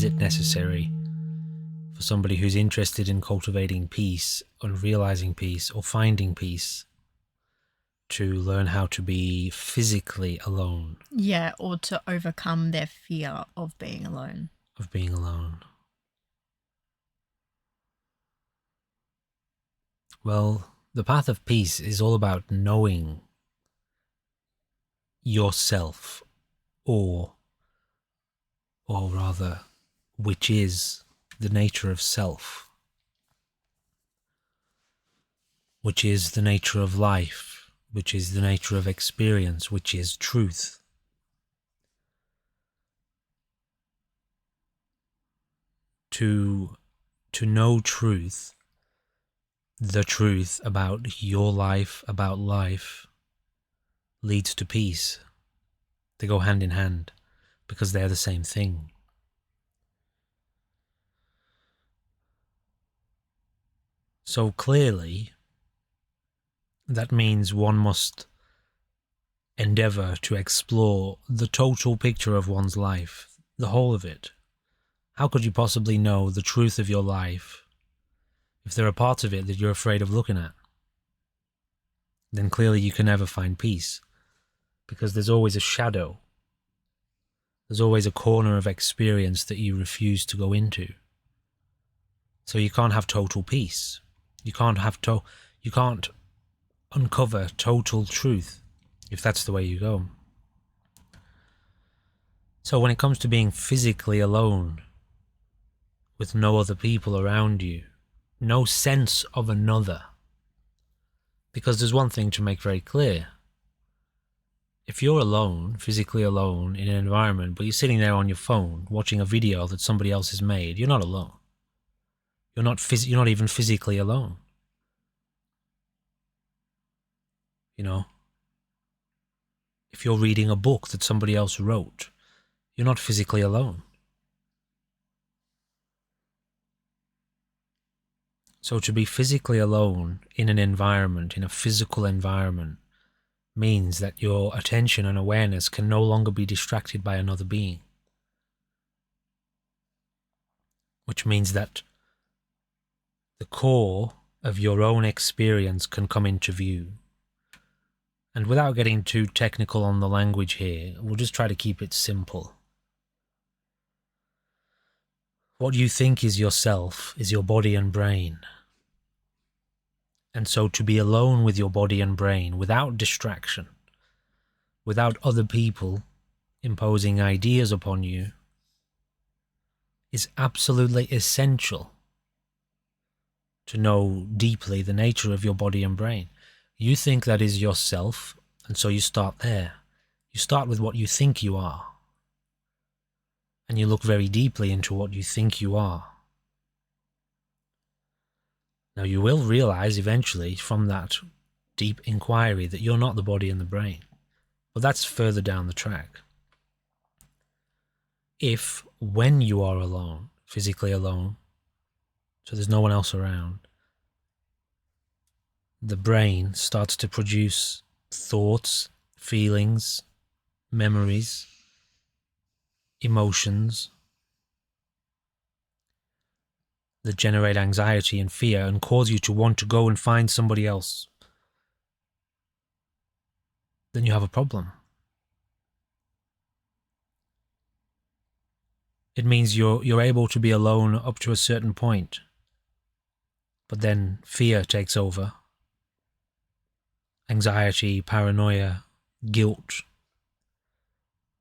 is it necessary for somebody who's interested in cultivating peace and realizing peace or finding peace to learn how to be physically alone? Yeah, or to overcome their fear of being alone. Of being alone. Well, the path of peace is all about knowing yourself, or rather, which is the nature of self, which is the nature of life, which is the nature of experience, which is truth. To know truth, the truth about your life, about life, leads to peace. They go hand in hand because they're the same thing. So clearly, that means one must endeavour to explore the total picture of one's life, the whole of it. How could you possibly know the truth of your life if there are parts of it that you're afraid of looking at? Then clearly you can never find peace, because there's always a shadow. There's always a corner of experience that you refuse to go into. So you can't have total peace. You can't uncover total truth if that's the way you go. So when it comes to being physically alone, with no other people around you, no sense of another, because there's one thing to make very clear. If you're alone, physically alone in an environment, but you're sitting there on your phone watching a video that somebody else has made, you're not alone. You're not even physically alone. You know? If you're reading a book that somebody else wrote, you're not physically alone. So to be physically alone in an environment, in a physical environment, means that your attention and awareness can no longer be distracted by another being. Which means that the core of your own experience can come into view. And without getting too technical on the language here, we'll just try to keep it simple. What you think is yourself is your body and brain. And so to be alone with your body and brain, without distraction, without other people imposing ideas upon you, is absolutely essential to know deeply the nature of your body and brain. You think that is yourself, and so you start there. You start with what you think you are, and you look very deeply into what you think you are. Now you will realize eventually from that deep inquiry that you're not the body and the brain, but that's further down the track. If, when you are alone, physically alone, so there's no one else around, the brain starts to produce thoughts, feelings, memories, emotions that generate anxiety and fear and cause you to want to go and find somebody else, then you have a problem. It means you're able to be alone up to a certain point, but then fear takes over. Anxiety, paranoia, guilt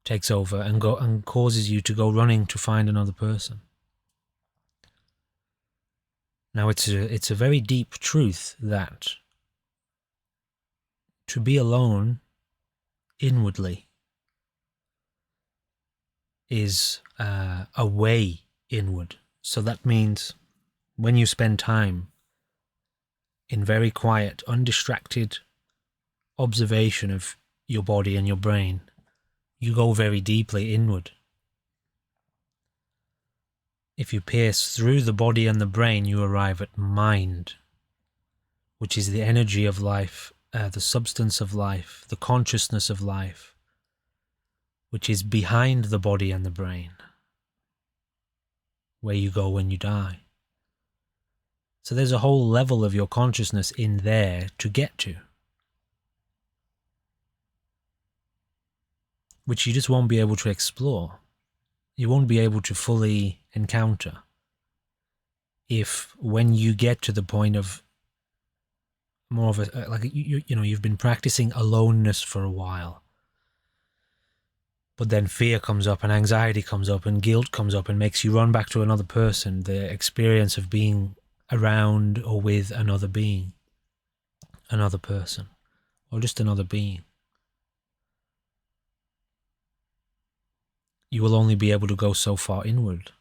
takes over and causes you to go running to find another person. Now it's a very deep truth that to be alone inwardly is a way inward. So that means when you spend time in very quiet, undistracted observation of your body and your brain, you go very deeply inward. If you pierce through the body and the brain, you arrive at mind, which is the energy of life, the substance of life, the consciousness of life, which is behind the body and the brain. where you go when you die. So there's a whole level of your consciousness in there to get to, which you just won't be able to explore. You won't be able to fully encounter if, when you get to the point of more of a, like, you've been practicing aloneness for a while, but then fear comes up and anxiety comes up and guilt comes up and makes you run back to another person, the experience of being around or with another being, another person, or just another being. You will only be able to go so far inward.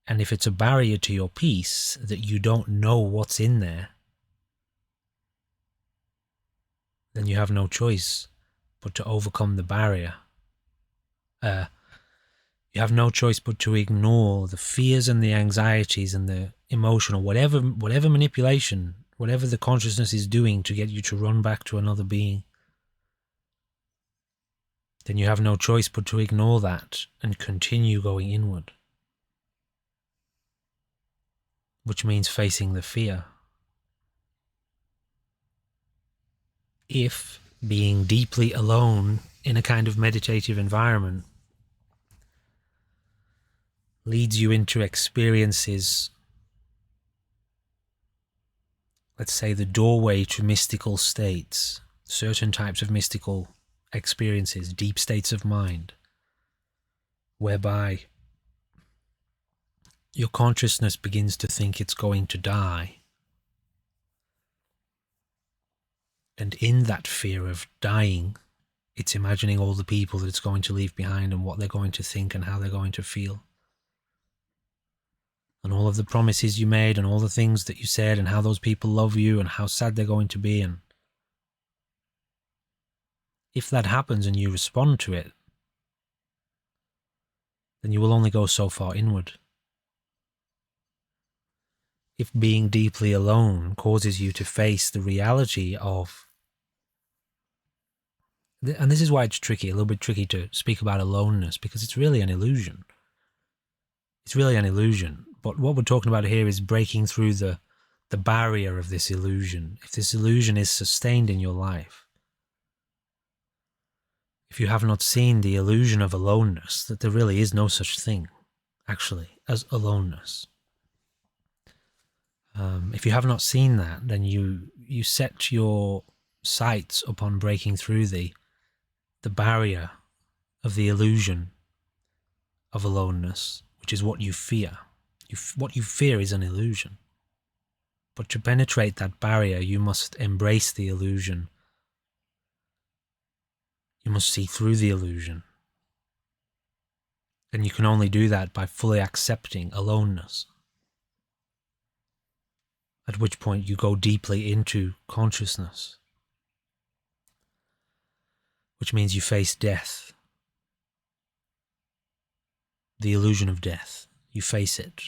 And if it's a barrier to your peace that you don't know what's in there, then you have no choice but to overcome the barrier. You have no choice but to ignore the fears and the anxieties and the emotional, whatever manipulation, whatever the consciousness is doing to get you to run back to another being. Then you have no choice but to ignore that and continue going inward, which means facing the fear. If being deeply alone in a kind of meditative environment leads you into experiences, let's say the doorway to mystical states, certain types of mystical experiences, deep states of mind, whereby your consciousness begins to think it's going to die. And in that fear of dying, it's imagining all the people that it's going to leave behind and what they're going to think and how they're going to feel. And all of the promises you made and all the things that you said and how those people love you and how sad they're going to be. And if that happens and you respond to it, then you will only go so far inward. If being deeply alone causes you to face the reality of, and this is why it's tricky, a little bit tricky to speak about aloneness, because it's really an illusion. It's really an illusion. But what we're talking about here is breaking through the barrier of this illusion. If this illusion is sustained in your life, if you have not seen the illusion of aloneness, that there really is no such thing, actually, as aloneness. If you have not seen that, then you set your sights upon breaking through the barrier of the illusion of aloneness, which is what you fear. What you fear is an illusion. But to penetrate that barrier, you must embrace the illusion. You must see through the illusion. And you can only do that by fully accepting aloneness. At which point you go deeply into consciousness, which means you face death, the illusion of death. You face it